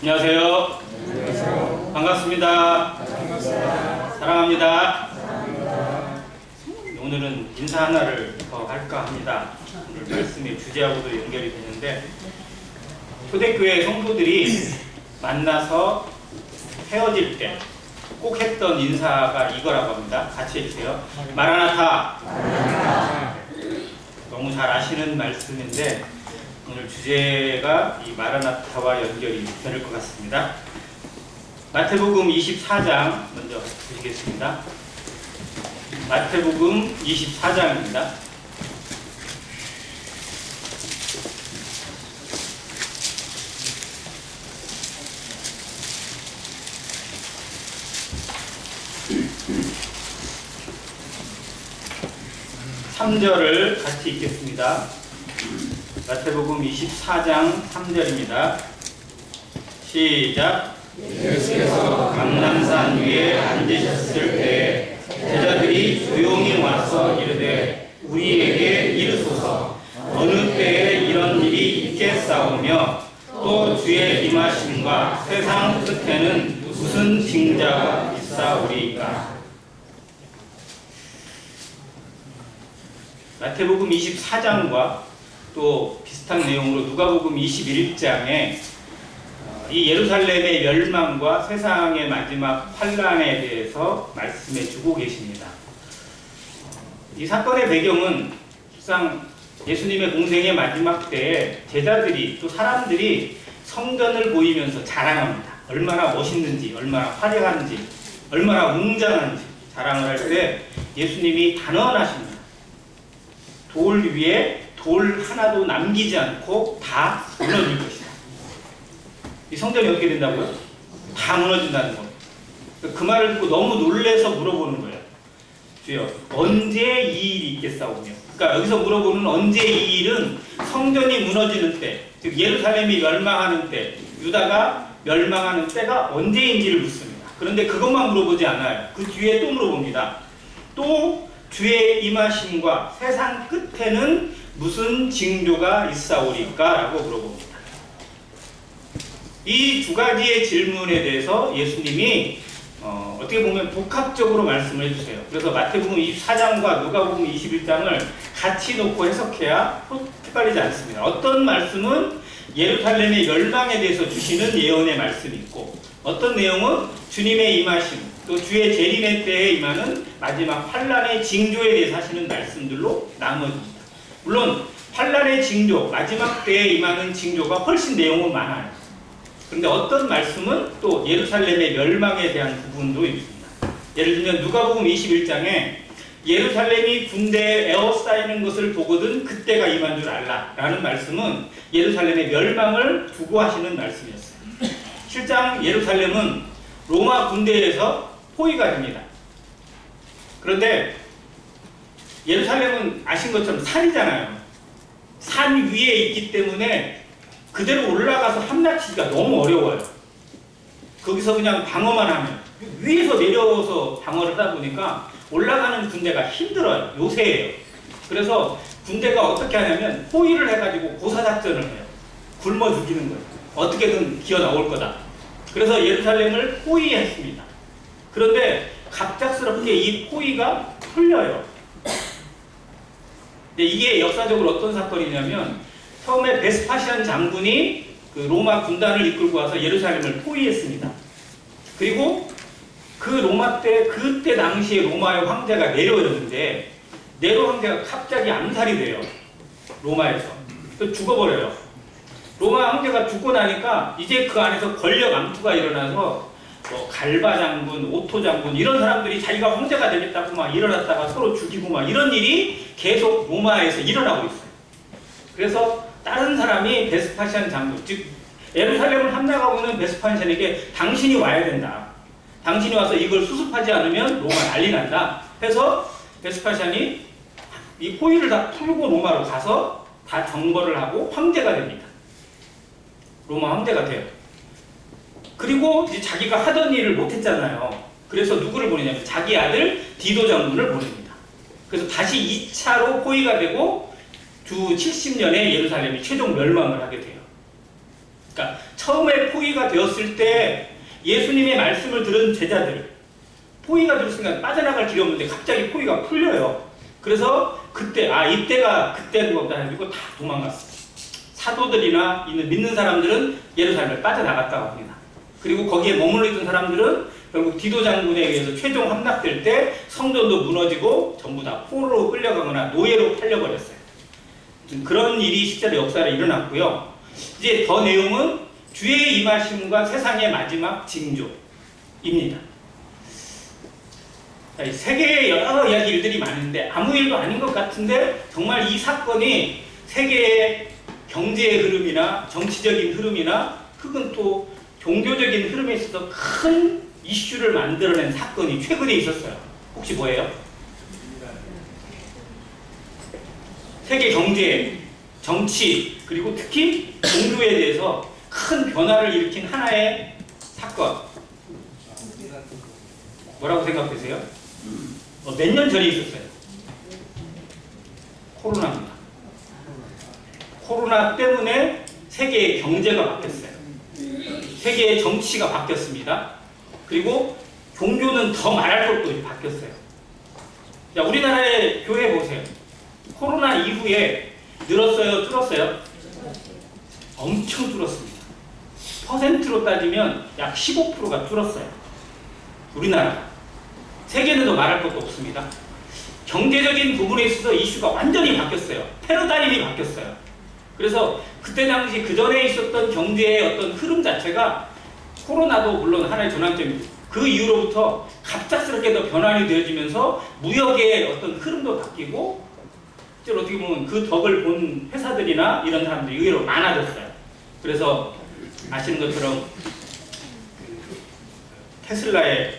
안녕하세요. 안녕하세요. 반갑습니다. 반갑습니다. 사랑합니다. 사랑합니다. 오늘은 인사 하나를 더 할까 합니다. 오늘 말씀의 주제하고도 연결이 되는데, 초대교회 성도들이 만나서 헤어질 때 꼭 했던 인사가 이거라고 합니다. 같이 해주세요. 마라나타. 너무 잘 아시는 말씀인데 오늘 주제가 이 마라나타와 연결이 되는 것 같습니다. 마태복음 24장 먼저 보시겠습니다. 마태복음 24장입니다. 삼절을 같이 읽겠습니다. 마태복음 24장 3절입니다. 시작. 예수께서 감람산 위에 앉으셨을 때에 제자들이 조용히 와서 이르되 우리에게 이르소서 어느 때에 이런 일이 있겠사오며 또 주의 임하심과 세상 끝에는 무슨 징자가 있사오리이까. 마태복음 24장과 또 비슷한 내용으로 누가복음 21장에 이 예루살렘의 멸망과 세상의 마지막 환란에 대해서 말씀해 주고 계십니다. 이 사건의 배경은 실상 예수님의 공생의 마지막 때에 제자들이 또 사람들이 성전을 보이면서 자랑합니다. 얼마나 멋있는지, 얼마나 화려한지, 얼마나 웅장한지 자랑을 할 때 예수님이 단언하십니다. 돌 위에 돌 하나도 남기지 않고 다 무너질 것이다. 이 성전이 어떻게 된다고요? 다 무너진다는 거예요. 그 말을 듣고 너무 놀래서 물어보는 거예요. 주여, 언제 이 일이 있겠사오며? 그러니까 여기서 물어보는 언제 이 일은 성전이 무너지는 때, 즉 예루살렘이 멸망하는 때, 유다가 멸망하는 때가 언제인지를 묻습니다. 그런데 그것만 물어보지 않아요. 그 뒤에 또 물어봅니다. 또 주의 임하심과 세상 끝에는 무슨 징조가 있사오리까? 라고 물어봅니다. 이 두 가지의 질문에 대해서 예수님이 어떻게 보면 복합적으로 말씀을 해주세요. 그래서 마태복음 24장과 누가복음 21장을 같이 놓고 해석해야 헷갈리지 않습니다. 어떤 말씀은 예루살렘의 멸망에 대해서 주시는 예언의 말씀이 있고, 어떤 내용은 주님의 임하심, 또 주의 재림의 때에 임하는 마지막 환란의 징조에 대해서 하시는 말씀들로 나눠집니다. 물론 환란의 징조, 마지막 때에 임하는 징조가 훨씬 내용은 많아요. 그런데 어떤 말씀은 또 예루살렘의 멸망에 대한 부분도 있습니다. 예를 들면 누가복음 21장에 예루살렘이 군대에 에워싸이는 것을 보거든 그때가 임한 줄 알라 라는 말씀은 예루살렘의 멸망을 두고 하시는 말씀이었어요. 실상 예루살렘은 로마 군대에서 포위가 됩니다. 그런데 예루살렘은 아신 것처럼 산이잖아요. 산 위에 있기 때문에 그대로 올라가서 함락치기가 너무 어려워요. 거기서 그냥 방어만 하면, 위에서 내려서 방어를 하다 보니까 올라가는 군대가 힘들어요. 요새예요. 그래서 군대가 어떻게 하냐면 포위를 해가지고 고사작전을 해요. 굶어 죽이는 거예요. 어떻게든 기어 나올 거다. 그래서 예루살렘을 포위했습니다. 그런데 갑작스럽게 이 포위가 풀려요. 근데 이게 역사적으로 어떤 사건이냐면, 처음에 베스파시안 장군이 그 로마 군단을 이끌고 와서 예루살렘을 포위했습니다. 그리고 그 로마 때, 그때 당시에 로마의 황제가 네로였는데, 네로 황제가 갑자기 암살이 돼요. 로마에서. 또 죽어버려요. 로마 황제가 죽고 나니까 이제 그 안에서 권력 암투가 일어나서 뭐 갈바 장군, 오토 장군 이런 사람들이 자기가 황제가 되겠다고 막 일어났다가 서로 죽이고 막 이런 일이 계속 로마에서 일어나고 있어요. 그래서 다른 사람이 베스파시안 장군, 즉 예루살렘을 함락하고 있는 베스파시안에게 당신이 와야 된다. 당신이 와서 이걸 수습하지 않으면 로마 난리 난다. 해서 베스파시안이 이 포위를 다 풀고 로마로 가서 다 정벌을 하고 황제가 됩니다. 로마 황제가 돼요. 그리고 이제 자기가 하던 일을 못했잖아요. 그래서 누구를 보내냐면 자기 아들 디도 장군을 보냅니다. 그래서 다시 2차로 포위가 되고 주 70년에 예루살렘이 최종 멸망을 하게 돼요. 그러니까 처음에 포위가 되었을 때 예수님의 말씀을 들은 제자들, 포위가 될 순간 빠져나갈 길이 없는데 갑자기 포위가 풀려요. 그래서 그때 이때가 그때인 거다 해가지고 다 도망갔어요. 사도들이나 있는 믿는 사람들은 예루살렘을 빠져나갔다고 합니다. 그리고 거기에 머물러 있던 사람들은 결국 디도 장군에 의해서 최종 함락될 때 성전도 무너지고 전부 다 포로로 끌려가거나 노예로 팔려버렸어요. 그런 일이 실제로 역사에 일어났고요. 이제 더 내용은 주의 임하심과 세상의 마지막 징조입니다. 세계에 여러 이야기 일들이 많은데 아무 일도 아닌 것 같은데 정말 이 사건이 세계의 경제의 흐름이나 정치적인 흐름이나 혹은 또 종교적인 흐름에 있어서 큰 이슈를 만들어낸 사건이 최근에 있었어요. 혹시 뭐예요? 세계 경제, 정치, 그리고 특히 종교에 대해서 큰 변화를 일으킨 하나의 사건. 뭐라고 생각되세요? 몇 년 전에 있었어요. 코로나입니다. 코로나 때문에 세계의 경제가 바뀌었어요. 세계의 정치가 바뀌었습니다. 그리고 종교는 더 말할 것도 없이 바뀌었어요. 자, 우리나라의 교회 보세요. 코로나 이후에 늘었어요? 줄었어요? 엄청 줄었습니다. 퍼센트로 따지면 약 15%가 줄었어요. 우리나라. 세계는 더 말할 것도 없습니다. 경제적인 부분에 있어서 이슈가 완전히 바뀌었어요. 패러다임이 바뀌었어요. 그래서 그때 당시 그 전에 있었던 경제의 어떤 흐름 자체가 코로나도 물론 하나의 전환점이고 그 이후로부터 갑작스럽게 더 변환이 되어지면서 무역의 어떤 흐름도 바뀌고 실제로 어떻게 보면 그 덕을 본 회사들이나 이런 사람들이 의외로 많아졌어요. 그래서 아시는 것처럼 테슬라의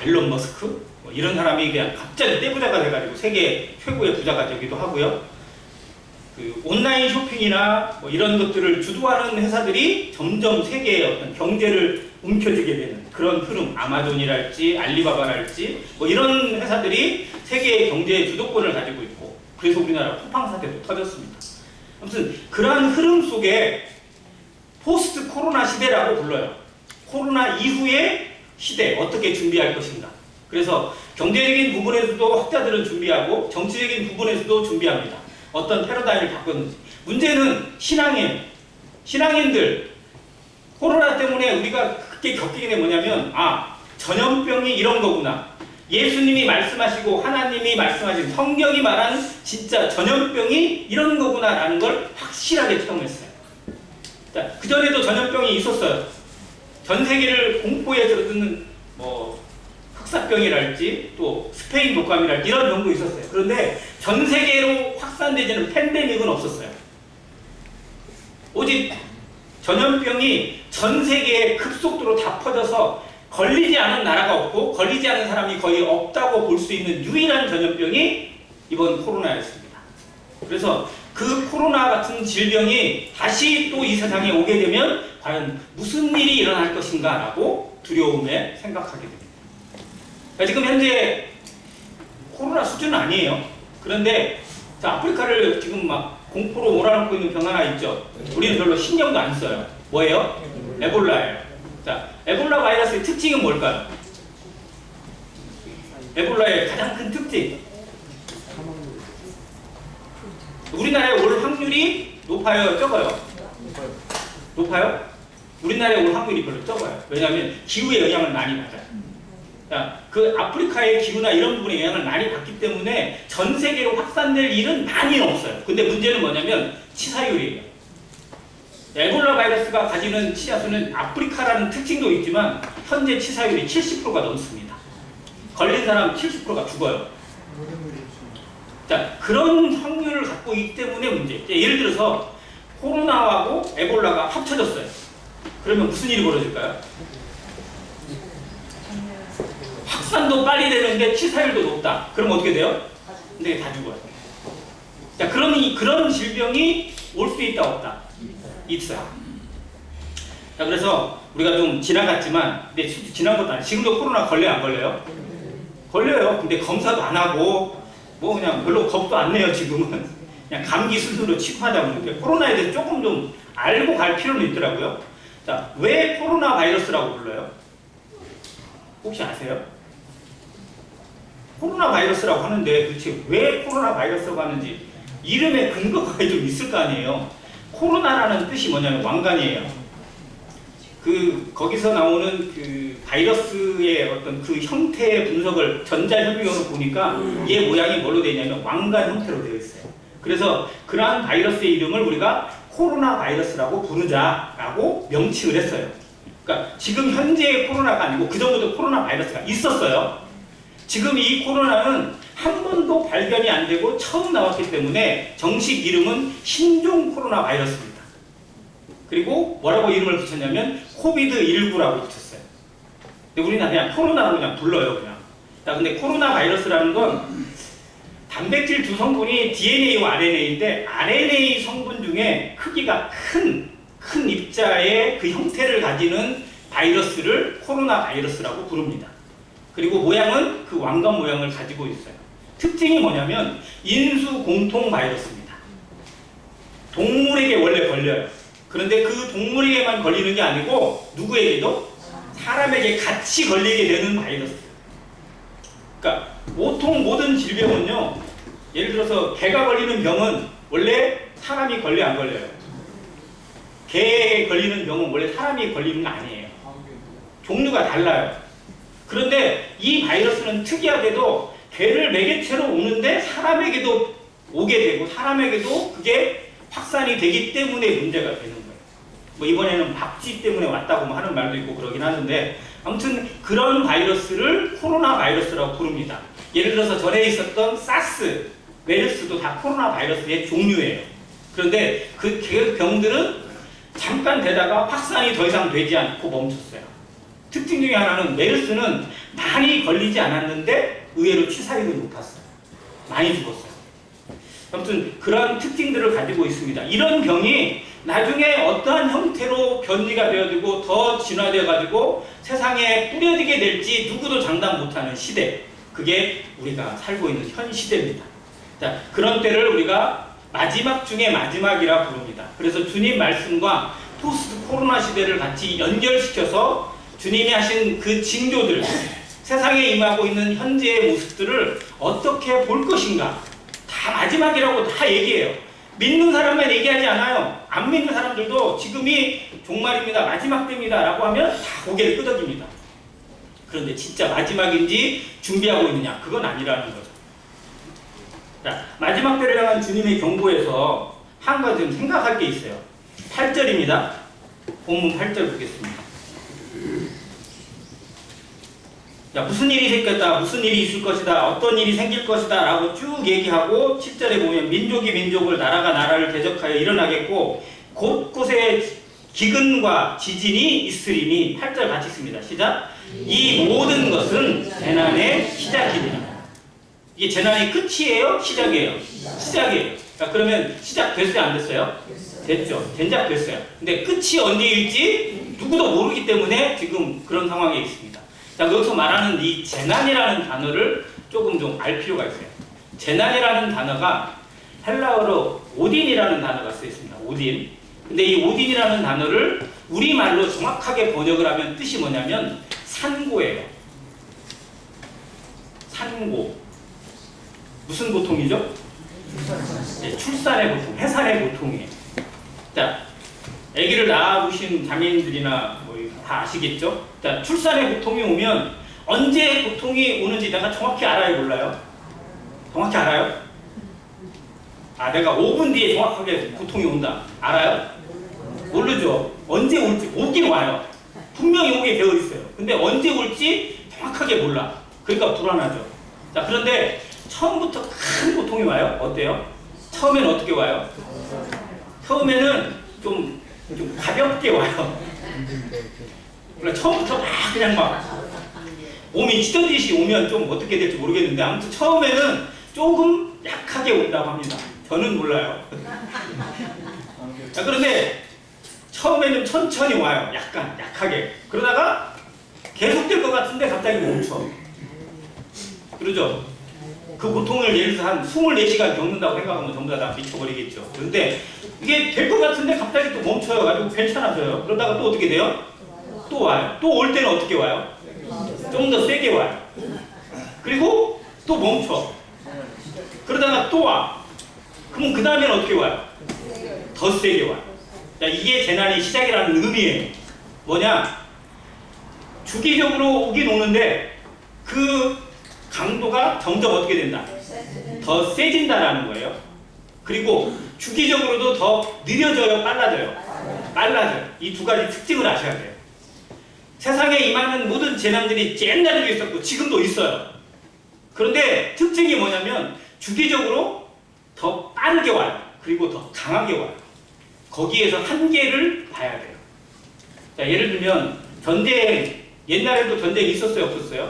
일론 머스크 이런 사람이 그냥 갑자기 떼부자가 돼가지고 세계 최고의 부자가 되기도 하고요. 그 온라인 쇼핑이나 이런 것들을 주도하는 회사들이 점점 세계의 어떤 경제를 움켜쥐게 되는 그런 흐름, 아마존이랄지 알리바바랄지 이런 회사들이 세계의 경제의 주도권을 가지고 있고 그래서 우리나라 쿠팡 사태도 터졌습니다. 아무튼 그러한 흐름 속에 포스트 코로나 시대라고 불러요. 코로나 이후의 시대 어떻게 준비할 것인가. 그래서 경제적인 부분에서도 학자들은 준비하고 정치적인 부분에서도 준비합니다. 어떤 패러다임을 바꿨는지. 문제는 신앙이에요. 신앙인들 코로나 때문에 우리가 크게 겪이게 된 뭐냐면 전염병이 이런 거구나. 예수님이 말씀하시고 하나님이 말씀하신 성경이 말하는 진짜 전염병이 이런 거구나 라는 걸 확실하게 체험했어요. 그 전에도 전염병이 있었어요. 전 세계를 공포에 들어드는 흑사병이랄지 또 스페인 독감이랄지 이런 병도 있었어요. 그런데 전 세계로 확산되지는 팬데믹은 없었어요. 오직 전염병이 전 세계에 급속도로 다 퍼져서 걸리지 않은 나라가 없고 걸리지 않은 사람이 거의 없다고 볼 수 있는 유일한 전염병이 이번 코로나였습니다. 그래서 그 코로나 같은 질병이 다시 또 이 세상에 오게 되면 과연 무슨 일이 일어날 것인가 라고 두려움에 생각하게 됩니다. 지금 현재 코로나 수준은 아니에요. 그런데 아프리카를 지금 막 공포로 몰아넣고 있는 병 하나 있죠. 우리는 별로 신경도 안 써요. 뭐예요? 에볼라예요. 자, 에볼라 바이러스의 특징은 뭘까요? 에볼라의 가장 큰 특징. 우리나라에 올 확률이 높아요? 적어요? 높아요? 우리나라에 올 확률이 별로 적어요. 왜냐하면 기후의 영향을 많이 받아요. 자, 그 아프리카의 기후나 이런 부분에 영향을 많이 받기 때문에 전 세계로 확산될 일은 많이 없어요. 근데 문제는 뭐냐면 치사율이에요. 에볼라 바이러스가 가지는 치사수는 아프리카라는 특징도 있지만 현재 치사율이 70%가 넘습니다. 걸린 사람 70%가 죽어요. 자, 그런 확률을 갖고 있기 때문에 문제. 예를 들어서 코로나하고 에볼라가 합쳐졌어요. 그러면 무슨 일이 벌어질까요? 확산도 빨리 되는데 치사율도 높다. 그럼 어떻게 돼요? 근데 다 죽어요. 자, 그런 질병이 올 수 있다 없다? 있어요. 자, 그래서 우리가 좀 지나갔지만, 근데 지난 것도 아니에요. 지금도 코로나 걸려요, 안 걸려요? 걸려요. 근데 검사도 안 하고, 그냥 별로 겁도 안 내요, 지금은. 그냥 감기 수준으로 취급하다 보니까 코로나에 대해서 조금 좀 알고 갈 필요는 있더라고요. 자, 왜 코로나 바이러스라고 불러요? 혹시 아세요? 코로나 바이러스라고 하는데 도대체 왜 코로나 바이러스라고 하는지 이름에 근거가 좀 있을 거 아니에요. 코로나라는 뜻이 뭐냐면 왕관이에요. 거기서 나오는 그 바이러스의 어떤 그 형태의 분석을 전자협의어로 보니까 얘 모양이 뭘로 되어 있냐면 왕관 형태로 되어 있어요. 그래서 그러한 바이러스의 이름을 우리가 코로나 바이러스라고 부르자라고 명칭을 했어요. 그러니까 지금 현재의 코로나가 아니고 그전부터 코로나 바이러스가 있었어요. 지금 이 코로나는 한 번도 발견이 안 되고 처음 나왔기 때문에 정식 이름은 신종 코로나 바이러스입니다. 그리고 뭐라고 이름을 붙였냐면 코비드19라고 붙였어요. 근데 우리는 그냥 코로나라고 그냥 불러요, 그냥. 자, 근데 코로나 바이러스라는 건 단백질 두 성분이 DNA와 RNA인데 RNA 성분 중에 크기가 큰 입자의 그 형태를 가지는 바이러스를 코로나 바이러스라고 부릅니다. 그리고 모양은 그 왕관 모양을 가지고 있어요. 특징이 뭐냐면 인수 공통 바이러스입니다. 동물에게 원래 걸려요. 그런데 그 동물에게만 걸리는 게 아니고 누구에게도 사람에게 같이 걸리게 되는 바이러스. 그러니까 보통 모든 질병은요, 예를 들어서 개가 걸리는 병은 원래 사람이 걸려 안 걸려요? 개에 걸리는 병은 원래 사람이 걸리는 거 아니에요. 종류가 달라요. 그런데 이 바이러스는 특이하게도 개를 매개체로 오는데 사람에게도 오게 되고 사람에게도 그게 확산이 되기 때문에 문제가 되는 거예요. 뭐 이번에는 박쥐 때문에 왔다고 하는 말도 있고 그러긴 하는데 아무튼 그런 바이러스를 코로나 바이러스라고 부릅니다. 예를 들어서 전에 있었던 사스, 메르스도 다 코로나 바이러스의 종류예요. 그런데 그 병들은 잠깐 되다가 확산이 더 이상 되지 않고 멈췄어요. 특징 중에 하나는 메르스는 많이 걸리지 않았는데 의외로 치사율이 높았어요. 많이 죽었어요. 아무튼 그런 특징들을 가지고 있습니다. 이런 병이 나중에 어떠한 형태로 변이가 되어지고 더 진화되어가지고 세상에 뿌려지게 될지 누구도 장담 못하는 시대. 그게 우리가 살고 있는 현 시대입니다. 자, 그런 때를 우리가 마지막 중에 마지막이라 부릅니다. 그래서 주님 말씀과 포스트 코로나 시대를 같이 연결시켜서 주님이 하신 그 징조들, 세상에 임하고 있는 현재의 모습들을 어떻게 볼 것인가, 다 마지막이라고 다 얘기해요. 믿는 사람만 얘기하지 않아요. 안 믿는 사람들도 지금이 종말입니다, 마지막 때입니다 라고 하면 다 고개를 끄덕입니다. 그런데 진짜 마지막인지 준비하고 있느냐, 그건 아니라는 거죠. 자, 마지막 때를 향한 주님의 경고에서 한 가지 좀 생각할 게 있어요. 8절입니다. 본문 8절 보겠습니다. 자, 무슨 일이 생겼다, 무슨 일이 있을 것이다, 어떤 일이 생길 것이다 라고 쭉 얘기하고 7절에 보면 민족이 민족을, 나라가 나라를 대적하여 일어나겠고 곳곳에 기근과 지진이 있으리니 8절 같이 있습니다. 시작. 이 모든 것은 재난의 시작이니라. 이게 재난이 끝이에요? 시작이에요? 시작이에요. 자, 그러면 시작됐어요? 안 됐어요? 됐죠. 된작됐어요. 근데 끝이 언제일지 누구도 모르기 때문에 지금 그런 상황에 있습니다. 자, 여기서 말하는 이 재난이라는 단어를 조금 좀 알 필요가 있어요. 재난이라는 단어가 헬라어로 오딘이라는 단어가 쓰여 있습니다. 오딘. 근데 이 오딘이라는 단어를 우리말로 정확하게 번역을 하면 뜻이 뭐냐면 산고예요. 산고. 무슨 고통이죠? 네, 출산의 고통, 해산의 고통이에요. 자, 아기를 낳아보신 장애인들이나 뭐 다 아시겠죠? 자, 출산의 고통이 오면 언제 고통이 오는지 내가 정확히 알아요, 몰라요? 정확히 알아요? 아, 내가 5분 뒤에 정확하게 고통이 온다. 알아요? 모르죠? 언제 올지, 오긴 와요. 분명히 오게 되어 있어요. 근데 언제 올지 정확하게 몰라. 그러니까 불안하죠. 자, 그런데 처음부터 큰 고통이 와요. 어때요? 처음에는 어떻게 와요? 처음에는 좀 가볍게 와요. 그러니까 처음부터 그냥 막 몸이 찢어지듯이 오면 좀 어떻게 될지 모르겠는데 아무튼 처음에는 조금 약하게 온다고 합니다. 저는 몰라요. 자, 그런데 처음에는 천천히 와요. 약간 약하게. 그러다가 계속될 것 같은데 갑자기 멈춰. 그러죠? 그 고통을 예를 들어서 한 24시간 겪는다고 생각하면 전부 다 미쳐버리겠죠. 그런데 이게 될 것 같은데 갑자기 또 멈춰요. 가지고 괜찮아져요. 그러다가 또 어떻게 돼요? 또 와요. 또 올 때는 어떻게 와요? 좀 더 세게 와요. 그리고 또 멈춰. 그러다가 또 와. 그럼 그 다음에는 어떻게 와요? 더 세게 와요. 자, 이게 재난의 시작이라는 의미예요. 뭐냐? 주기적으로 오긴 오는데 그 강도가 점점 어떻게 된다? 더 세진다라는 거예요. 그리고 주기적으로도 더 느려져요, 빨라져요? 빨라져요. 이 두 가지 특징을 아셔야 돼요. 세상에 임하는 모든 재난들이 옛날에도 있었고 지금도 있어요. 그런데 특징이 뭐냐면 주기적으로 더 빠르게 와요. 그리고 더 강하게 와요. 거기에서 한계를 봐야 돼요. 자, 예를 들면 전쟁, 옛날에도 전쟁이 있었어요, 없었어요?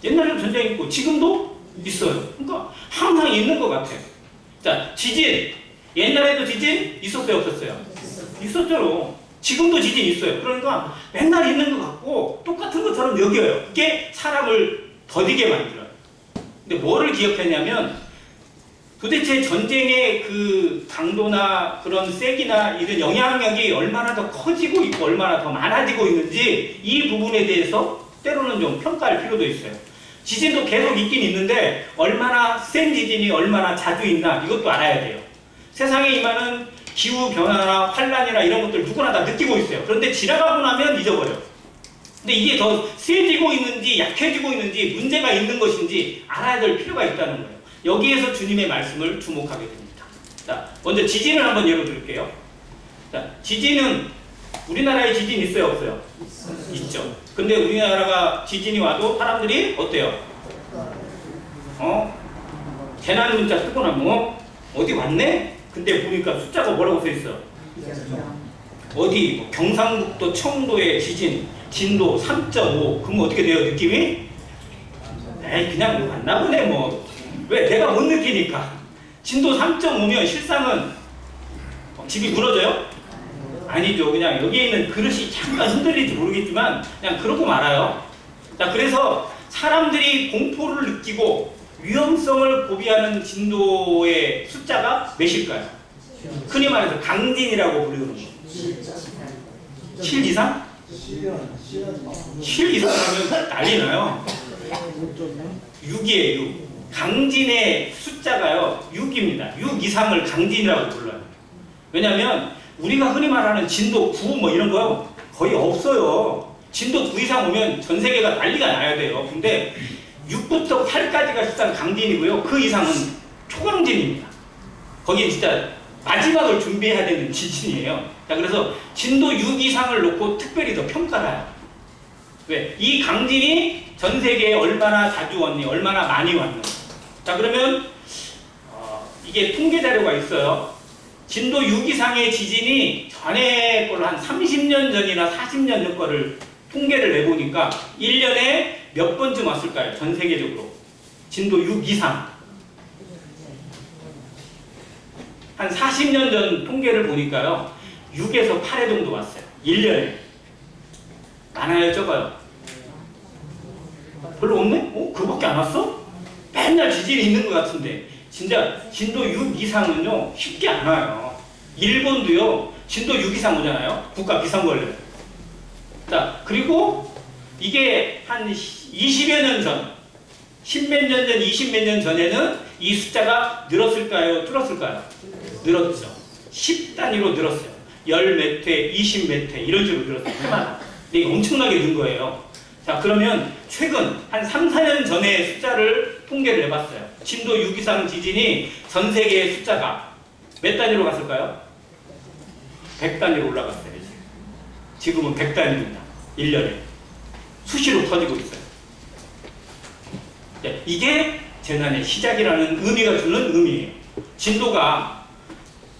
옛날에도 전쟁이 있고 지금도 있어요. 그러니까 항상 있는 것 같아요. 자, 지진. 옛날에도 지진 있었어요, 없었어요? 있었죠. 지금도 지진 있어요. 그러니까 맨날 있는 것 같고 똑같은 것처럼 여겨요. 이게 사람을 더디게 만들어요. 근데 뭐를 기억했냐면 도대체 전쟁의 그 강도나 그런 세기나 이런 영향력이 얼마나 더 커지고 있고 얼마나 더 많아지고 있는지 이 부분에 대해서 때로는 좀 평가할 필요도 있어요. 지진도 계속 있긴 있는데 얼마나 센 지진이 얼마나 자주 있나 이것도 알아야 돼요. 세상에 임하는 기후변화나 환란이나 이런 것들 누구나 다 느끼고 있어요. 그런데 지나가고 나면 잊어버려요. 근데 이게 더 세지고 있는지 약해지고 있는지 문제가 있는 것인지 알아야 될 필요가 있다는 거예요. 여기에서 주님의 말씀을 주목하게 됩니다. 자, 먼저 지진을 한번 예로 들게요. 자, 지진은 우리나라에 지진 있어요, 없어요? 있죠. 근데 우리나라가 지진이 와도 사람들이 어때요? 재난 문자 쓰고 나면 어디 왔네? 근데 보니까 숫자가 뭐라고 써 있어? 어디 뭐 경상북도 청도의 지진 진도 3.5 그럼 어떻게 돼요 느낌이? 에이 그냥 왔나 보네 뭐. 왜? 내가 못 느끼니까. 진도 3.5면 실상은 집이 무너져요? 아니죠. 그냥 여기에 있는 그릇이 잠깐 흔들릴지 모르겠지만 그냥 그러고 말아요. 자, 그래서 사람들이 공포를 느끼고 위험성을 고비하는 진도의 숫자가 몇일까요? 흔히 말해서 강진이라고 부르는 거. 7 이상? 7 이상 하면 난리 나요. 6이에요, 6. 강진의 숫자가요, 6입니다. 6 이상을 강진이라고 불러요. 왜냐면 우리가 흔히 말하는 진도 9 뭐 이런 거요, 거의 없어요. 진도 9 이상 오면 전 세계가 난리가 나야 돼요. 근데 6부터 8까지가 실상 강진이고요. 그 이상은 초강진입니다. 거기는 진짜 마지막을 준비해야 되는 지진이에요. 자, 그래서 진도 6 이상을 놓고 특별히 더 평가를 해요. 왜? 이 강진이 전 세계에 얼마나 자주 왔니? 얼마나 많이 왔니? 자, 그러면 이게 통계 자료가 있어요. 진도 6 이상의 지진이 전에 걸로 한 30년 전이나 40년 전 거를 통계를 내보니까 1년에 몇 번쯤 왔을까요? 전 세계적으로. 진도 6 이상. 한 40년 전 통계를 보니까요. 6에서 8회 정도 왔어요. 1년에. 많아요? 적어요? 별로 없네? 그거밖에 안 왔어? 맨날 지진이 있는 것 같은데. 진짜 진도 6 이상은요. 쉽게 안 와요. 일본도요. 진도 6 이상 오잖아요. 국가 비상벌레. 자, 그리고 이게 한 20여 년 전, 10몇 년 전, 20몇 년 전에는 이 숫자가 늘었을까요? 줄었을까요? 늘었죠. 10단위로 늘었어요. 10몇 회, 20몇 회 이런 식으로 늘었어요. 해마다. 근데 이게 엄청나게 는 거예요. 자, 그러면 최근 한 3, 4년 전에 숫자를 통계를 해봤어요. 진도 6 이상 지진이 전 세계의 숫자가 몇 단위로 갔을까요? 100단위로 올라갔어요. 지금은 100단위입니다. 1년에. 수시로 터지고 있어요. 네, 이게 재난의 시작이라는 의미가 주는 의미예요. 진도가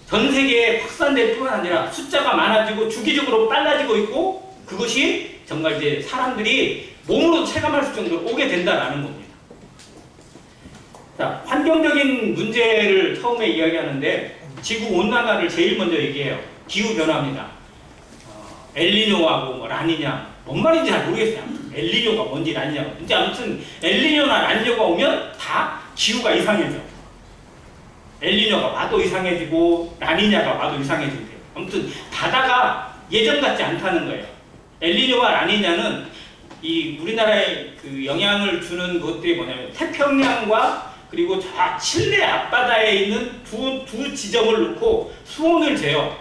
전 세계에 확산될 뿐만 아니라 숫자가 많아지고 주기적으로 빨라지고 있고 그것이 정말 이제 사람들이 몸으로 체감할 수 정도로 오게 된다라는 겁니다. 자, 환경적인 문제를 처음에 이야기하는데 지구 온난화를 제일 먼저 얘기해요. 기후 변화입니다. 엘니뇨하고 뭐 라니냐 뭔 말인지 잘 모르겠어요. 엘니뇨가 뭔지 라니냐가. 근데 아무튼 엘니뇨나 라니뇨가 오면 다 기후가 이상해져. 엘니뇨가 와도 이상해지고 라니냐가 와도 이상해진대요. 아무튼 바다가 예전 같지 않다는 거예요. 엘니뇨와 라니냐는 이 우리나라에 그 영향을 주는 것들이 뭐냐면 태평양과 그리고 저 칠레 앞바다에 있는 두 지점을 놓고 수온을 재요.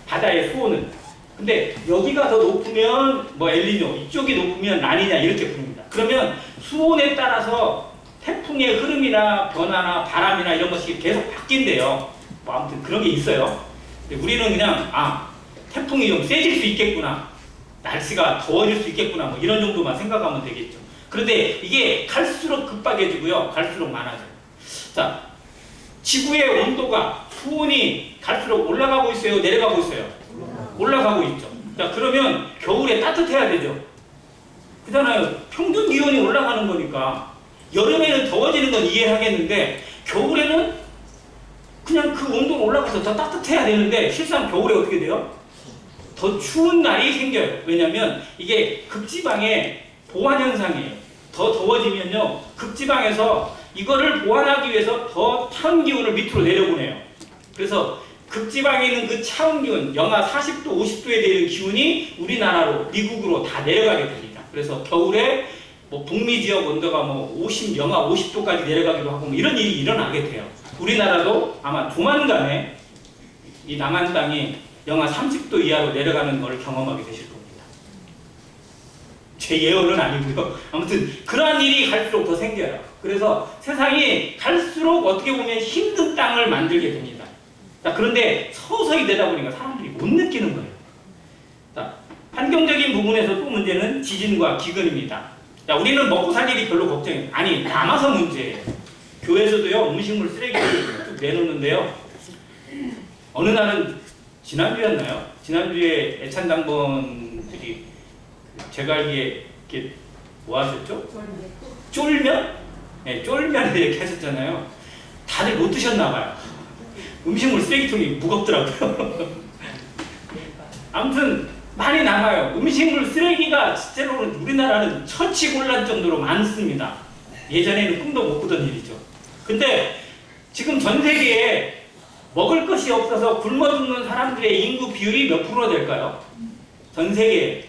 바다의 수온을. 근데 여기가 더 높으면 뭐 엘니뇨, 이쪽이 높으면 라니냐 이렇게 부릅니다. 그러면 수온에 따라서 태풍의 흐름이나 변화나 바람이나 이런 것이 계속 바뀐대요. 뭐 아무튼 그런 게 있어요. 근데 우리는 그냥 태풍이 좀 세질 수 있겠구나, 날씨가 더워질 수 있겠구나, 뭐 이런 정도만 생각하면 되겠죠. 그런데 이게 갈수록 급박해지고요, 갈수록 많아져요. 자, 지구의 온도가, 수온이 갈수록 올라가고 있어요, 내려가고 있어요? 올라가고 있죠. 자, 그러면 겨울에 따뜻해야 되죠. 그잖아요. 평균 기온이 올라가는 거니까. 여름에는 더워지는 건 이해하겠는데 겨울에는 그냥 그 온도가 올라가서 더 따뜻해야 되는데 실상 겨울에 어떻게 돼요? 더 추운 날이 생겨요. 왜냐면 이게 극지방의 보완 현상이에요. 더 더워지면요, 극지방에서 이거를 보완하기 위해서 더 차운 기온을 밑으로 내려보내요. 그래서 극지방에 있는 그 차운 기온, 영하 40도, 50도에 되는 기온이 우리나라로, 미국으로 다 내려가게 됩니다. 그래서 겨울에 뭐 북미 지역 온도가 뭐 영하 50도까지 내려가기도 하고 뭐 이런 일이 일어나게 돼요. 우리나라도 아마 조만간에 이 남한 땅이 영하 30도 이하로 내려가는 걸 경험하게 되실 겁니다. 제 예언은 아니고요. 아무튼 그러한 일이 갈수록 더 생겨요. 그래서 세상이 갈수록 어떻게 보면 힘든 땅을 만들게 됩니다. 자, 그런데 서서히 되다 보니까 사람들이 못 느끼는 거예요. 자, 환경적인 부분에서 또 문제는 지진과 기근입니다. 자, 우리는 먹고 살 일이 별로 걱정이 아니 남아서 문제예요. 교회에서도요, 음식물 쓰레기를 쭉 내놓는데요. 어느 날은 지난주였나요? 지난주에 애찬당번들이 제가 알기에 이렇게 뭐 하셨죠? 쫄면? 네, 쫄면 이렇게 하셨잖아요. 다들 못 드셨나 봐요. 음식물 쓰레기통이 무겁더라고요. 아무튼 많이 남아요. 음식물 쓰레기가 실제로 우리나라는 처치곤란 정도로 많습니다. 예전에는 꿈도 못 꾸던 일이죠. 근데 지금 전 세계에 먹을 것이 없어서 굶어 죽는 사람들의 인구 비율이 몇 프로나 될까요? 전 세계에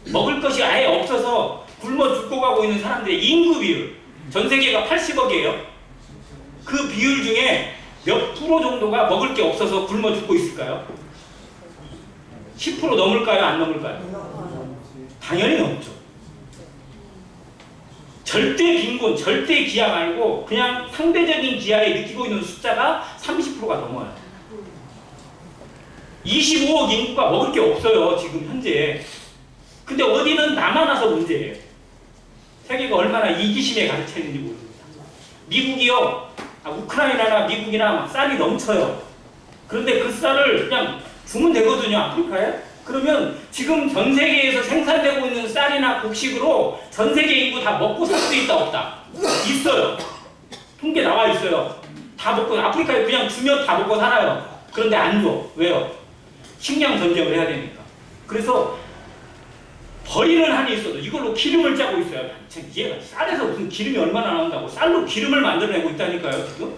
먹을 것이 아예 없어서 굶어 죽고 가고 있는 사람들의 인구 비율, 전 세계가 80억이에요. 그 비율 중에 몇 프로 정도가 먹을 게 없어서 굶어 죽고 있을까요? 10% 넘을까요? 안 넘을까요? 당연히 넘죠. 절대 빈곤, 절대 기아가 아니고 그냥 상대적인 기아에 느끼고 있는 숫자가 30%가 넘어요. 25억 인구가 먹을 게 없어요, 지금 현재. 근데 어디는 남아나서 문제예요. 세계가 얼마나 이기심에 가득 차 있는지 모릅니다. 미국이요, 우크라이나나 미국이나 막 쌀이 넘쳐요. 그런데 그 쌀을 그냥 주면 되거든요, 아프리카에. 그러면 지금 전 세계에서 생산되고 있는 쌀이나 곡식으로 전 세계 인구 다 먹고 살 수 있다 없다? 있어요. 통계 나와 있어요. 다 먹고, 아프리카에 그냥 주면 다 먹고 살아요. 그런데 안 줘. 왜요? 식량 전쟁을 해야 되니까. 그래서 버리는 한이 있어도 이걸로 기름을 짜고 있어요. 참 이해가, 쌀에서 무슨 기름이 얼마나 나온다고. 쌀로 기름을 만들어내고 있다니까요, 지금.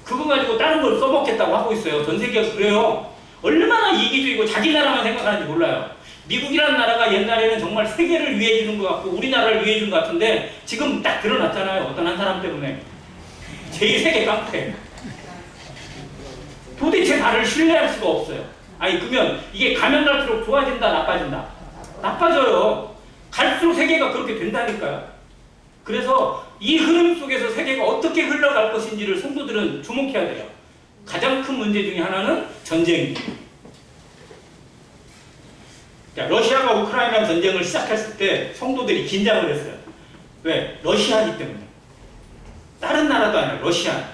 그거 가지고 다른 걸 써먹겠다고 하고 있어요. 전 세계가 그래요. 얼마나 이기주의고 자기 나라만 생각하는지 몰라요. 미국이라는 나라가 옛날에는 정말 세계를 위해 주는 것 같고 우리나라를 위해 주는 것 같은데 지금 딱 드러났잖아요. 어떤 한 사람 때문에. 제2세계 깡패. 도대체 나를 신뢰할 수가 없어요. 아니 그러면 이게 가면 갈수록 좋아진다, 나빠진다? 나빠져요. 갈수록 세계가 그렇게 된다니까요. 그래서 이 흐름 속에서 세계가 어떻게 흘러갈 것인지를 성도들은 주목해야 돼요. 가장 큰 문제 중에 하나는 전쟁입니다. 러시아가 우크라이나 전쟁을 시작했을 때 성도들이 긴장을 했어요. 왜? 러시아이기 때문에. 다른 나라도 아니라 러시아.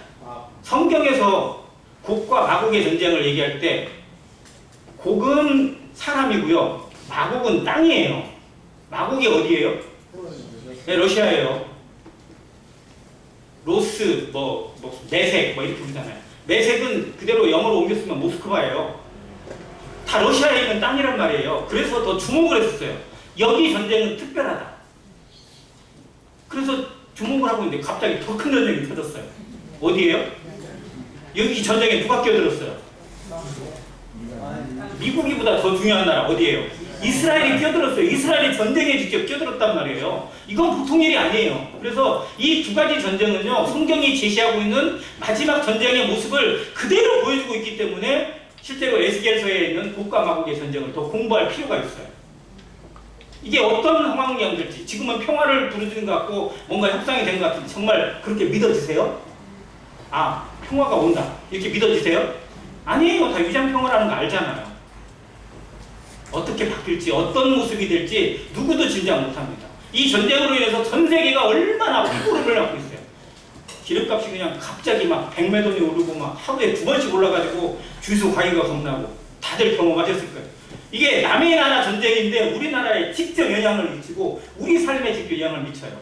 성경에서 곡과 마곡의 전쟁을 얘기할 때 곡은 사람이고요, 마곡은 땅이에요. 마곡이 어디예요? 네, 러시아예요. 로스, 메색, 이렇게 부르잖아요. 메색은 그대로 영어로 옮겼으면 모스크바예요. 다 러시아에 있는 땅이란 말이에요. 그래서 더 주목을 했었어요. 여기 전쟁은 특별하다. 그래서 주목을 하고 있는데 갑자기 더 큰 전쟁이 터졌어요. 어디예요? 여기 전쟁에 누가 끼어들었어요? 미국이보다 더 중요한 나라 어디예요? 이스라엘이 끼어들었어요. 이스라엘이 전쟁에 직접 끼어들었단 말이에요. 이건 보통 일이 아니에요. 그래서 이 두 가지 전쟁은요, 성경이 제시하고 있는 마지막 전쟁의 모습을 그대로 보여주고 있기 때문에 실제로 에스겔서에 있는 곡과 마곡의 전쟁을 더 공부할 필요가 있어요. 이게 어떤 상황이 연결될지, 지금은 평화를 부르짖는 것 같고 뭔가 협상이 된 것 같은데 정말 그렇게 믿어지세요? 아, 평화가 온다 이렇게 믿어지세요? 아니에요. 다 위장평화라는 거 알잖아요. 어떻게 바뀔지, 어떤 모습이 될지 누구도 짐작 못합니다. 이 전쟁으로 인해서 전 세계가 얼마나 피고름을 하고 있어요. 기름값이 그냥 갑자기 막 100매 돈이 오르고 막 하루에 2번씩 올라가지고 주유소 가기가 겁나고 다들 경험하셨을 거예요. 이게 남의 나라 전쟁인데 우리나라에 직접 영향을 미치고 우리 삶에 직접 영향을 미쳐요.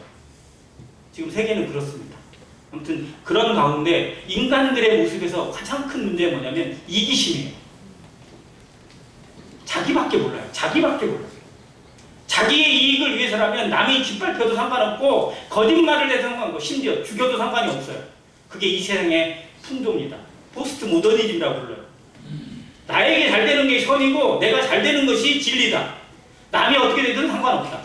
지금 세계는 그렇습니다. 아무튼 그런 가운데 인간들의 모습에서 가장 큰 문제가 뭐냐면 이기심이에요. 자기밖에 몰라요. 자기밖에 몰라요. 자기의 이익을 위해서라면 남이 짓밟혀도 상관없고 거짓말을 해도 상관없고 심지어 죽여도 상관이 없어요. 그게 이 세상의 풍조입니다. 포스트 모더니즘이라고 불러요. 나에게 잘 되는 게 선이고 내가 잘 되는 것이 진리다. 남이 어떻게 되든 상관없다.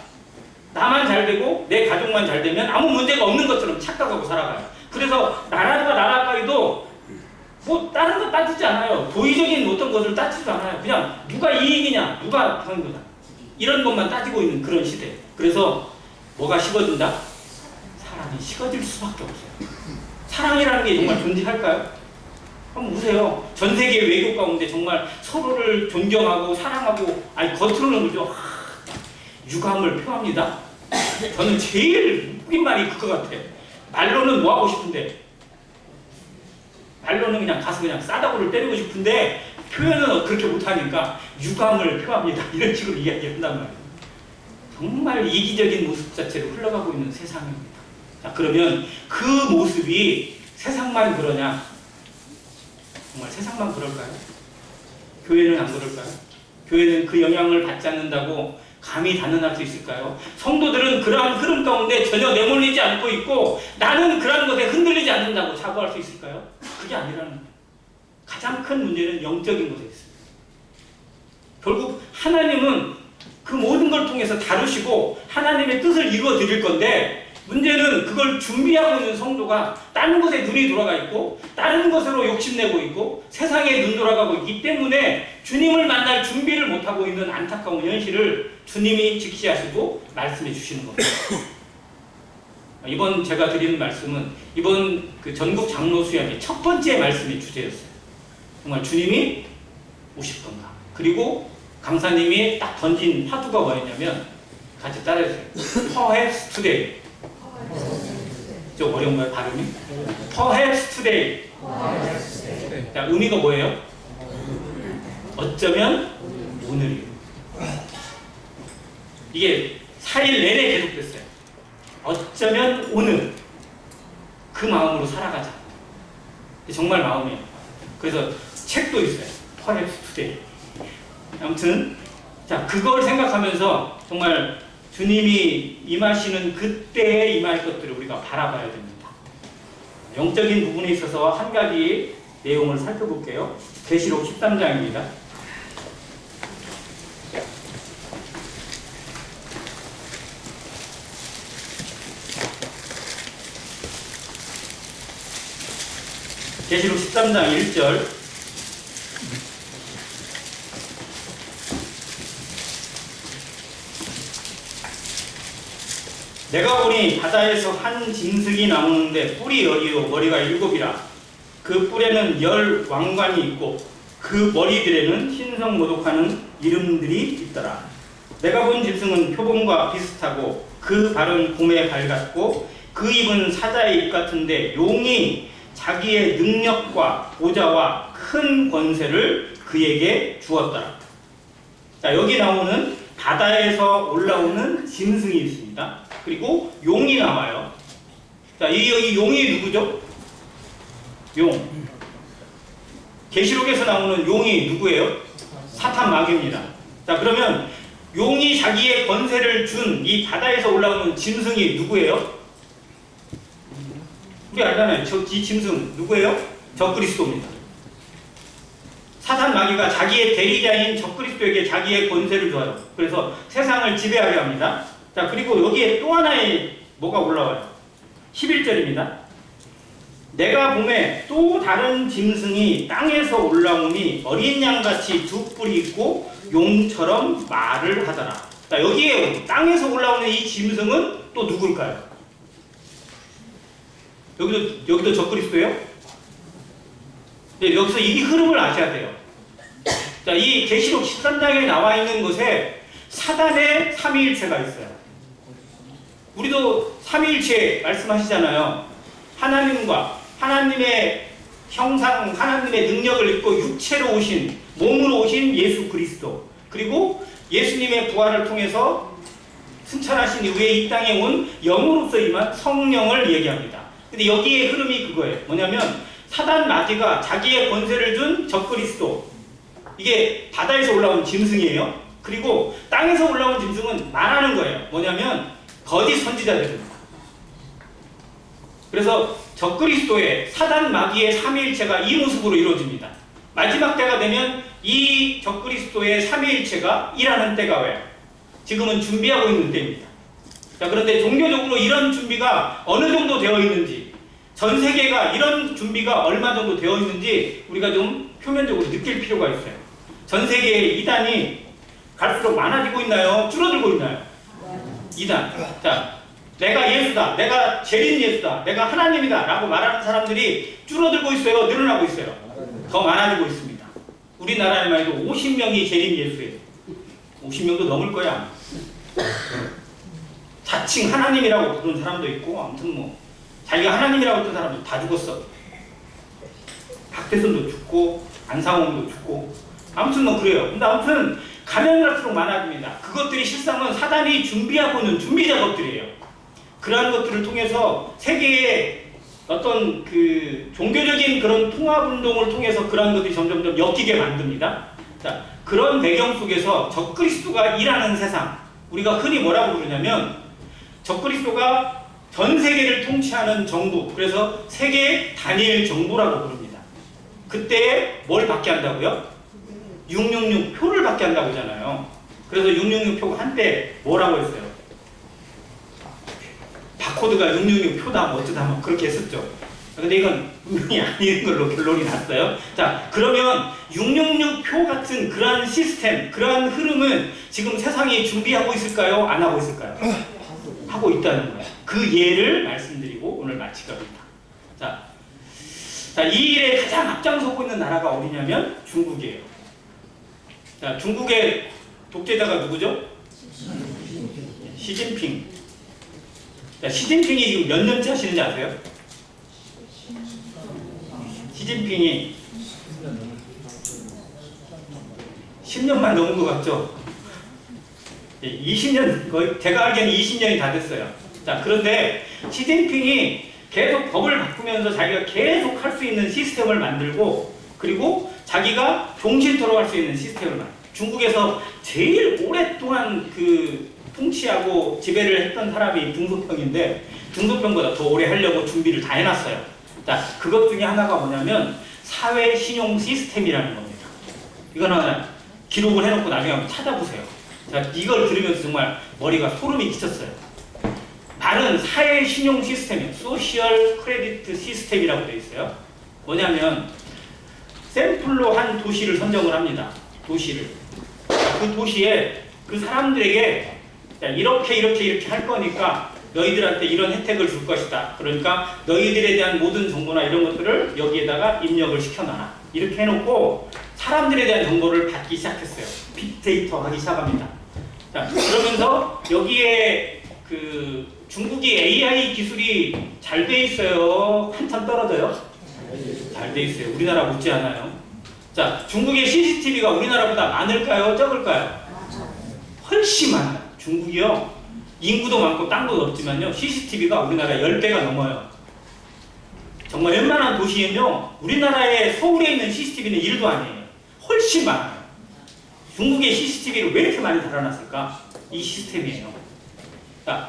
나만 잘 되고 내 가족만 잘 되면 아무 문제가 없는 것처럼 착각하고 살아가요. 그래서 나라가 나라까지도 뭐 다른 거 따지지 않아요. 도의적인 어떤 것을 따지지도 않아요. 그냥 누가 이익이냐, 누가 선거다. 이런 것만 따지고 있는 그런 시대. 그래서 뭐가 식어진다? 사랑이 식어질 수밖에 없어요. 사랑이라는 게 정말 존재할까요? 한번 보세요. 전 세계 외교 가운데 정말 서로를 존경하고 사랑하고, 아니 겉으로는 그죠? 유감을 표합니다. 저는 제일 웃긴 말이 그거 같아요. 말로는 뭐 하고 싶은데, 말로는 그냥 가서 그냥 싸다구를 때리고 싶은데 표현은 그렇게 못하니까 유감을 표합니다. 이런 식으로 이야기한단 말이에요. 정말 이기적인 모습 자체로 흘러가고 있는 세상입니다. 자, 그러면 그 모습이 세상만 그러냐? 정말 세상만 그럴까요? 교회는 안 그럴까요? 교회는 그 영향을 받지 않는다고 감히 단언할 수 있을까요? 성도들은 그러한 흐름 가운데 전혀 내몰리지 않고 있고 나는 그러한 것에 흔들리지 않는다고 자부할 수 있을까요? 그게 아니라는 거예요. 가장 큰 문제는 영적인 것에 있습니다. 결국 하나님은 그 모든 걸 통해서 다루시고 하나님의 뜻을 이루어 드릴 건데 문제는 그걸 준비하고 있는 성도가 다른 것에 눈이 돌아가 있고 다른 것으로 욕심내고 있고 세상에 눈 돌아가고 있기 때문에 주님을 만날 준비를 못하고 있는 안타까운 현실을 주님이 직시하시고 말씀해 주시는 겁니다. 이번 제가 드리는 말씀은 이번 그 전국 장로 수양의 첫 번째 말씀의 주제였어요. 정말 주님이 오실 건가? 그리고 강사님이 딱 던진 화두가 뭐였냐면 같이 따라해주세요. Perhaps today. 좀 어려운가요, 발음이? Perhaps today. 자, 의미가 뭐예요? 어쩌면 오늘이요. 이게 4일 내내 계속됐어요. 어쩌면 오늘 그 마음으로 살아가자. 정말 마음이에요. 그래서 책도 있어요. Perhaps today. 아무튼 자, 그걸 생각하면서 정말 주님이 임하시는 그때에 임할 것들을 우리가 바라봐야 됩니다. 영적인 부분에 있어서 한 가지 내용을 살펴볼게요. 계시록 13장입니다. 계시록 13장 1절. 내가 보니 바다에서 한 짐승이 나오는데 뿔이 10이요 머리가 7이라. 그 뿔에는 10 왕관이 있고 그 머리들에는 신성 모독하는 이름들이 있더라. 내가 본 짐승은 표범과 비슷하고 그 발은 곰의 발 같고 그 입은 사자의 입 같은데 용이 자기의 능력과 보좌와 큰 권세를 그에게 주었더라. 자, 여기 나오는 바다에서 올라오는 짐승이 있습니다. 그리고 용이 나와요. 자, 여기 용이 누구죠? 용. 계시록에서 나오는 용이 누구예요? 사탄 마귀입니다. 자, 그러면 용이 자기의 권세를 준 이 바다에서 올라오는 짐승이 누구예요? 우리 알잖아요. 이 짐승 누구예요? 적그리스도입니다. 사단 마귀가 자기의 대리자인 적그리스도에게 자기의 권세를 줘요. 그래서 세상을 지배하려 합니다. 자, 그리고 여기에 또 하나의 뭐가 올라와요? 11절입니다. 내가 봄에 또 다른 짐승이 땅에서 올라오니 어린 양같이 두 뿔이 있고 용처럼 말을 하더라. 자, 여기에 땅에서 올라오는 이 짐승은 또 누굴까요? 여기도 적그리스도예요? 네, 여기서 이 흐름을 아셔야 돼요. 자, 이 계시록 13장에 나와 있는 것에 사단의 삼위일체가 있어요. 우리도 삼위일체 말씀하시잖아요. 하나님과 하나님의 형상, 하나님의 능력을 입고 육체로 오신, 몸으로 오신 예수 그리스도, 그리고 예수님의 부활을 통해서 승천하신 이후에 이 땅에 온 영으로서 임한 성령을 얘기합니다. 근데 여기에 흐름이 그거예요. 뭐냐면 사단 마귀가 자기의 권세를 준 적그리스도, 이게 바다에서 올라온 짐승이에요. 그리고 땅에서 올라온 짐승은 말하는 거예요. 뭐냐면 거짓 선지자들입니다. 그래서 적그리스도의 사단 마귀의 삼위일체가 이 모습으로 이루어집니다. 마지막 때가 되면 이 적그리스도의 삼위일체가 일하는 때가 와요. 지금은 준비하고 있는 때입니다. 자, 그런데 종교적으로 이런 준비가 어느 정도 되어 있는지, 전 세계가 이런 준비가 얼마 정도 되어 있는지 우리가 좀 표면적으로 느낄 필요가 있어요. 전 세계의 이단이 갈수록 많아지고 있나요? 줄어들고 있나요? 이단. 자, 내가 예수다, 내가 재림 예수다, 내가 하나님이다 라고 말하는 사람들이 줄어들고 있어요? 늘어나고 있어요? 더 많아지고 있습니다. 우리나라에만 해도 50명이 재림 예수예요. 50명도 넘을 거야. 자칭 하나님이라고 부르는 사람도 있고, 아무튼 뭐 자기가 하나님이라고 했던 사람도 다 죽었어. 박태선도 죽고 안상홍도 죽고, 아무튼 뭐 그래요. 근데 아무튼 가면 갈수록 많아집니다. 그것들이 실상은 사단이 준비하고 있는 준비 작업들이에요. 그러한 것들을 통해서 세계의 어떤 그 종교적인 그런 통합운동을 통해서 그러한 것들이 점점점 엮이게 만듭니다. 자, 그런 배경 속에서 적그리스도가 일하는 세상, 우리가 흔히 뭐라고 부르냐면 적그리스도가 전 세계를 통치하는 정부, 그래서 세계 단일 정부라고 부릅니다. 그때 뭘 받게 한다고요? 666 표를 받게 한다고 하잖아요. 그래서 666 표가 한때 뭐라고 했어요? 바코드가 666 표다 뭐 어쩌다 뭐 그렇게 했었죠. 근데 이건 분명히 아닌 걸로 결론이 났어요. 자, 그러면 666 표 같은 그러한 시스템, 그러한 흐름은 지금 세상이 준비하고 있을까요? 안 하고 있을까요? 하고 있다는 거예요. 그 예를 말씀드리고 오늘 마칠 겁니다. 자, 이 일에 가장 앞장서고 있는 나라가 어디냐면 중국이에요. 자, 중국의 독재자가 누구죠? 시진핑. 자, 시진핑이 지금 몇 년째 하시는지 아세요? 시진핑이 10년만 넘은 것 같죠? 20년, 거의 제가 알기에는 20년이 다 됐어요. 자, 그런데 시진핑이 계속 법을 바꾸면서 자기가 계속 할 수 있는 시스템을 만들고, 그리고 자기가 종신토록 할 수 있는 시스템을 만들고, 중국에서 제일 오랫동안 그 통치하고 지배를 했던 사람이 등소평인데, 등소평보다 더 오래 하려고 준비를 다 해놨어요. 자, 그것 중에 하나가 뭐냐면 사회 신용 시스템이라는 겁니다. 이건 하나 기록을 해놓고 나중에 한번 찾아보세요. 자, 이걸 들으면서 정말 머리가 소름이 끼쳤어요. 말은 사회 신용 시스템이에요. 소셜 크레디트 시스템이라고 되어 있어요. 뭐냐면 샘플로 한 도시를 선정을 합니다. 도시를. 그 도시에 그 사람들에게 이렇게 할 거니까 너희들한테 이런 혜택을 줄 것이다. 그러니까 너희들에 대한 모든 정보나 이런 것들을 여기에다가 입력을 시켜놔라. 이렇게 해놓고 사람들에 대한 정보를 받기 시작했어요. 빅데이터 하기 시작합니다. 자, 그러면서 여기에 그 중국이 AI 기술이 잘 돼 있어요? 한참 떨어져요? 잘 돼 있어요. 우리나라 못지 않아요. 자, 중국의 CCTV가 우리나라보다 많을까요? 적을까요? 훨씬 많아요. 중국이요. 인구도 많고 땅도 넓지만요. CCTV가 우리나라 10배가 넘어요. 정말 웬만한 도시에는요. 우리나라의 서울에 있는 CCTV는 1도 아니에요. 훨씬 많아요. 중국의 CCTV를 왜 이렇게 많이 달아놨을까? 이 시스템이에요. 자,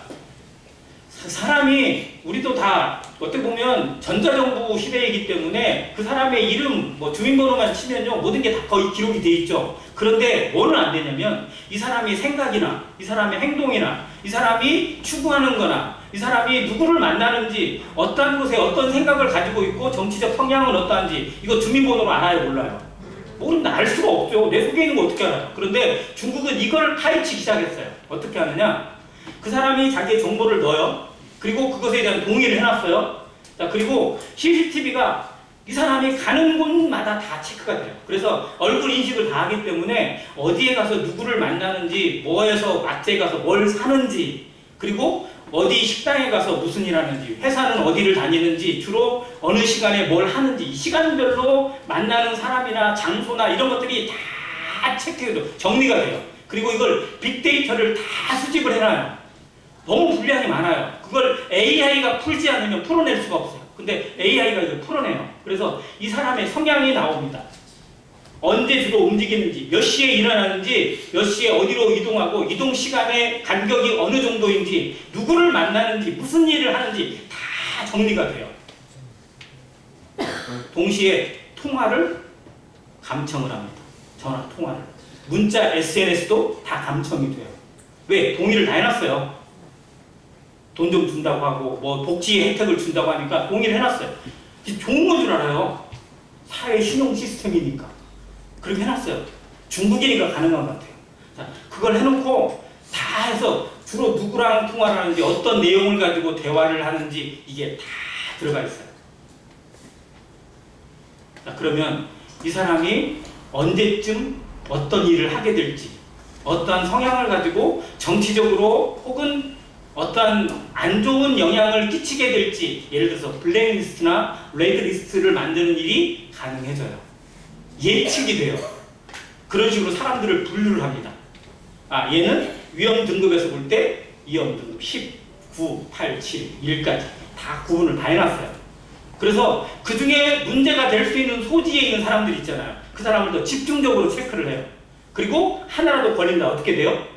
사람이 우리도 다 어떻게 보면 전자정부 시대이기 때문에 그 사람의 이름, 뭐 주민번호만 치면요 모든 게 다 거의 기록이 돼 있죠. 그런데 뭐는 안 되냐면 이 사람이 생각이나 이 사람의 행동이나 이 사람이 추구하는 거나 이 사람이 누구를 만나는지 어떠한 곳에 어떤 생각을 가지고 있고 정치적 성향은 어떠한지 이거 주민번호로 알아요 몰라요? 모르면 알 수가 없죠. 내 속에 있는 거 어떻게 알아요? 그런데 중국은 이걸 파헤치기 시작했어요. 어떻게 하느냐? 그 사람이 자기의 정보를 넣어요. 그리고 그것에 대한 동의를 해놨어요. 자, 그리고 CCTV가 이 사람이 가는 곳마다 다 체크가 돼요. 그래서 얼굴 인식을 다 하기 때문에 어디에 가서 누구를 만나는지, 뭐에서 마트에 가서 뭘 사는지, 그리고 어디 식당에 가서 무슨 일 하는지, 회사는 어디를 다니는지, 주로 어느 시간에 뭘 하는지, 시간별로 만나는 사람이나 장소나 이런 것들이 다 체크해도 정리가 돼요. 그리고 이걸 빅데이터를 다 수집을 해놔요. 너무 분량이 많아요. 그걸 AI가 풀지 않으면 풀어낼 수가 없어요. 근데 AI가 이걸 풀어내요. 그래서 이 사람의 성향이 나옵니다. 언제 주로 움직이는지, 몇 시에 일어나는지, 몇 시에 어디로 이동하고, 이동 시간의 간격이 어느 정도인지, 누구를 만나는지, 무슨 일을 하는지 다 정리가 돼요. 동시에 통화를 감청을 합니다. 전화 통화를. 문자, SNS도 다 감청이 돼요. 왜? 동의를 다 해놨어요. 돈 좀 준다고 하고 뭐 복지 혜택을 준다고 하니까 동의를 해놨어요. 좋은 건 줄 알아요. 사회 신용 시스템이니까 그렇게 해놨어요. 중국이니까 가능한 것 같아요. 자, 그걸 해놓고 다 해서 주로 누구랑 통화를 하는지 어떤 내용을 가지고 대화를 하는지 이게 다 들어가 있어요. 자, 그러면 이 사람이 언제쯤 어떤 일을 하게 될지, 어떠한 성향을 가지고 정치적으로 혹은 어떠한 안 좋은 영향을 끼치게 될지, 예를 들어서 블랙리스트나 레드리스트를 만드는 일이 가능해져요. 예측이 돼요. 그런 식으로 사람들을 분류를 합니다. 아, 얘는 위험 등급에서 볼 때 위험 등급 10, 9, 8, 7, 1까지 다 구분을 다 해놨어요. 그래서 그 중에 문제가 될 수 있는 소지에 있는 사람들 있잖아요. 그 사람을 더 집중적으로 체크를 해요. 그리고 하나라도 걸린다. 어떻게 돼요?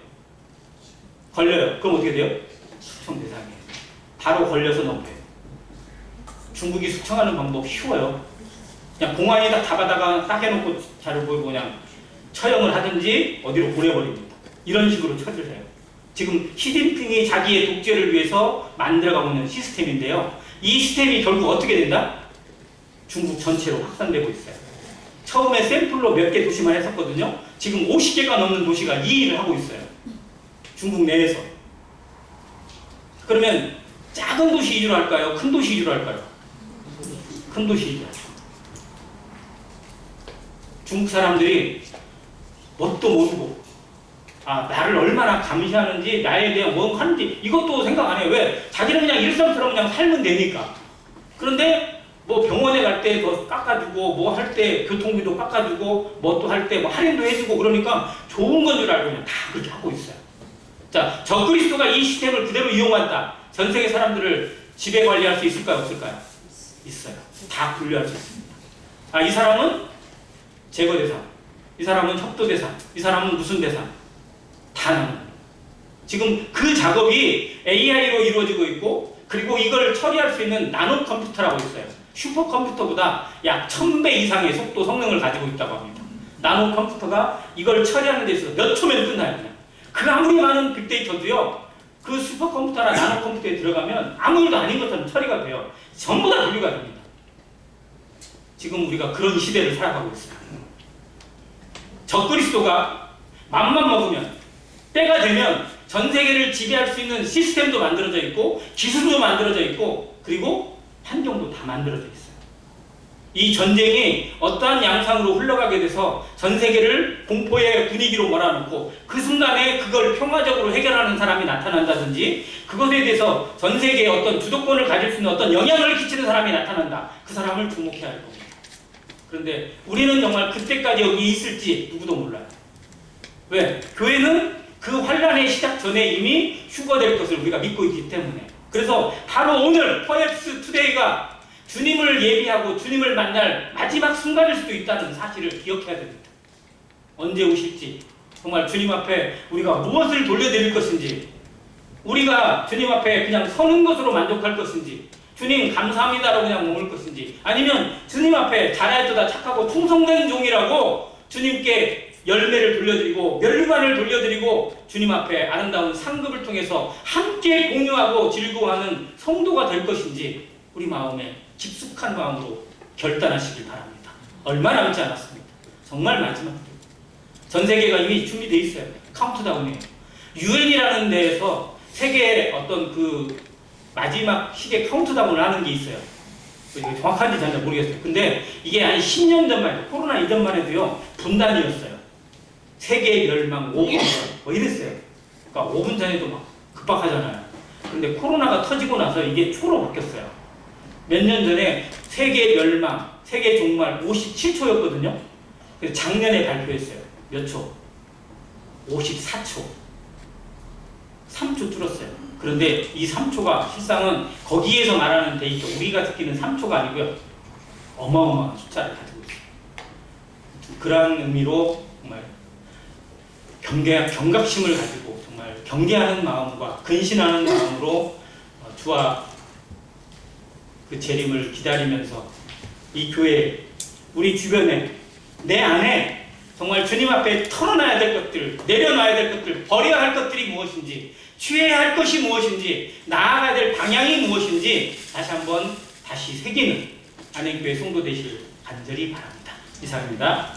걸려요. 그럼 어떻게 돼요? 수청 대상이에요. 바로 걸려서 넘겨요. 중국이 수청하는 방법 쉬워요. 그냥 공안에다 잡아다가 딱 해놓고 자료 보이고 그냥 처형을 하든지 어디로 보내버립니다. 이런 식으로 처리를 해요. 지금 시진핑이 자기의 독재를 위해서 만들어가고 있는 시스템인데요. 이 시스템이 결국 어떻게 된다? 중국 전체로 확산되고 있어요. 처음에 샘플로 몇 개 도시만 했었거든요. 지금 50개가 넘는 도시가 이 일을 하고 있어요. 중국 내에서. 그러면 작은 도시 위주로 할까요? 큰 도시 위주로 할까요? 큰 도시 위주로 하죠. 중국 사람들이 뭣도 모르고 나를 얼마나 감시하는지, 나에 대한 뭐 하는지 이것도 생각 안 해요. 왜? 자기는 그냥 일상처럼 그냥 살면 되니까. 그런데 뭐 병원에 갈 때 더 깎아주고, 뭐 할 때 교통비도 깎아주고, 뭐 또 할 때 뭐 할인도 해주고 그러니까 좋은 건 줄 알고 그냥 다 그렇게 하고 있어요. 자, 적그리스도가 이 시스템을 그대로 이용한다. 전 세계 사람들을 지배 관리할 수 있을까요? 없을까요? 있어요. 다 분류할 수 있습니다. 이 사람은 제거 대상, 이 사람은 협도 대상, 이 사람은 무슨 대상, 다 나눠요. 지금 그 작업이 AI로 이루어지고 있고, 그리고 이걸 처리할 수 있는 나노 컴퓨터라고 있어요. 슈퍼컴퓨터보다 약 1000배 이상의 속도 성능을 가지고 있다고 합니다. 나노 컴퓨터가 이걸 처리하는 데 있어서 몇 초면 끝나요. 그냥. 그 아무리 많은 빅데이터도요, 그 슈퍼컴퓨터나 나노 컴퓨터에 들어가면 아무 일도 아닌 것처럼 처리가 돼요. 전부 다 분류가 됩니다. 지금 우리가 그런 시대를 살아가고 있어요. 적그리스도가 맘만 먹으면, 때가 되면 전 세계를 지배할 수 있는 시스템도 만들어져 있고, 기술도 만들어져 있고, 그리고 환경도 다 만들어져 있어요. 이 전쟁이 어떠한 양상으로 흘러가게 돼서 전 세계를 공포의 분위기로 몰아넣고, 그 순간에 그걸 평화적으로 해결하는 사람이 나타난다든지, 그것에 대해서 전 세계에 어떤 주도권을 가질 수 있는 어떤 영향을 끼치는 사람이 나타난다. 그 사람을 주목해야 할 겁니다. 그런데 우리는 정말 그때까지 여기 있을지 누구도 몰라요. 왜? 교회는 그 환란의 시작 전에 이미 휴거될 것을 우리가 믿고 있기 때문에. 그래서 바로 오늘 퍼앱스 투데이가 주님을 예비하고 주님을 만날 마지막 순간일 수도 있다는 사실을 기억해야 됩니다. 언제 오실지 정말 주님 앞에 우리가 무엇을 돌려드릴 것인지, 우리가 주님 앞에 그냥 서는 것으로 만족할 것인지, 주님 감사합니다라고 그냥 머물 것인지, 아니면 주님 앞에 잘하였도다 착하고 충성된 종이라고 주님께 열매를 돌려드리고 멸류관을 돌려드리고 주님 앞에 아름다운 상급을 통해서 함께 공유하고 즐거워하는 성도가 될 것인지 우리 마음에 깊숙한 마음으로 결단하시길 바랍니다. 얼마 남지 않았습니다. 정말 마지막. 전 세계가 이미 준비되어 있어요. 카운트다운이에요. 유엔이라는 데에서 세계의 어떤 그 마지막 시계 카운트다운을 하는 게 있어요. 이게 정확한지 잘 모르겠어요. 근데 이게 한 10년 전만 해도, 코로나 이전만 해도요, 분단이었어요. 세계 멸망 5분 전, 뭐 이랬어요. 그러니까 5분 전에도 막 급박하잖아요. 근데 코로나가 터지고 나서 이게 초로 바뀌었어요. 몇 년 전에 세계 멸망, 세계 종말 57초였거든요. 그래서 작년에 발표했어요. 몇 초? 54초. 3초 줄었어요. 그런데 이 3초가 실상은 거기에서 말하는 데이터, 우리가 느끼는 3초가 아니고요. 어마어마한 숫자를 가지고 있어요. 그러한 의미로 정말 경각심을 가지고 정말 경계하는 마음과 근신하는 마음으로 주와 그 재림을 기다리면서 이 교회, 우리 주변에, 내 안에 정말 주님 앞에 털어놔야 될 것들, 내려놔야 될 것들, 버려야 할 것들이 무엇인지, 취해야 할 것이 무엇인지, 나아가야 될 방향이 무엇인지 다시 새기는 안행교회 성도 되실 간절히 바랍니다. 이상입니다.